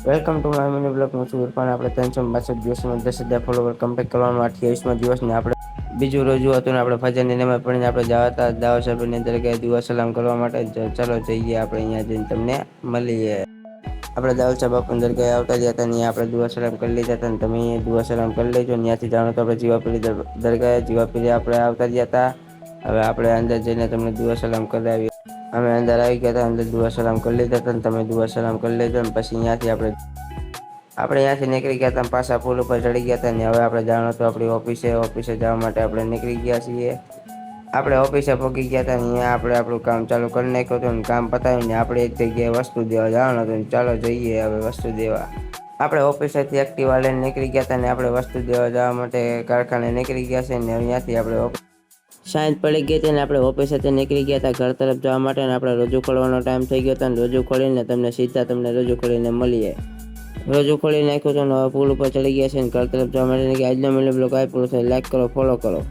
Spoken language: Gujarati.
Welcome to my mini blog. હું છું ઇરફાન. આપણે 362 દિવસમાં 10,000 ફોલોવર કમ્પ્લીટ કરવાનું 28મા દિવસને આપણે બીજું રોજુ હતું ને આપણે ફજરની નમાઝ પડીને આપણે જવા હતા દાવા સાહેબની અંદર ગયા દુઆ સલામ કરવા માટે. ચાલો જઈએ આપણે અહીંયા જઈને તમને મળીએ. આપણે દાઉદ સાહેબ બાપુ દરગાહ આવતા રહ્યા હતા ત્યાં આપણે દુઆ સલામ કરી લીધા હતા. તમે અહીંયા દુઆ સલામ કરી લેજો. ત્યાંથી જાણો તો આપણે જીવાપીરી દરગાહ જીવાપીરી આપણે આવતા રહ્યા હતા. હવે આપણે અંદર જઈને તમને દુઆ સલામ કરાવીએ. અમે અંદર આવી ગયા હતા, અંદર દુઆ સલામ કરી લીધા હતા. તમે દુઆ સલામ કરી લેજો ને પછી અહીંયાથી ત્યાંથી નીકળી ગયા હતા. પાછા પુલ ઉપર ચડી ગયા હતા ને હવે આપણે જાણો તો આપણી ઓફિસે જવા માટે આપણે નીકળી ગયા છીએ. આપણે ઓફિસે પહોંચી ગયા હતા ને અહીંયા આપણે આપણું કામ ચાલુ કરી નાખ્યું હતું ને કામ પતાવીને આપણે એક જગ્યાએ વસ્તુ દેવા જવાનું હતું. ચાલો જઈએ હવે વસ્તુ દેવા. આપણે ઓફિસેથી એક્ટિવા લઈને નીકળી ગયા હતા ને આપણે વસ્તુ દેવા જવા માટે કારખાને નીકળી ગયા છે ને અહીંયાથી આપણે સાંજ પડી ગઈ હતી ને આપણે ઓફિસેથી નીકળી ગયા હતા ઘર તરફ જવા માટે ને આપણે રજૂ ખોલવાનો ટાઈમ થઈ ગયો હતો ને રજૂ ખોલીને તમને રજૂ ખોલીને મળીએ. રજૂ ખોલી નાખ્યું હતું ને હવે પુલ ઉપર ચડી ગયા છે ને ઘર તરફ જવા માટે આજનો મિની બ્લોગ આપ્યો છે. લાઈક કરો, ફોલો કરો.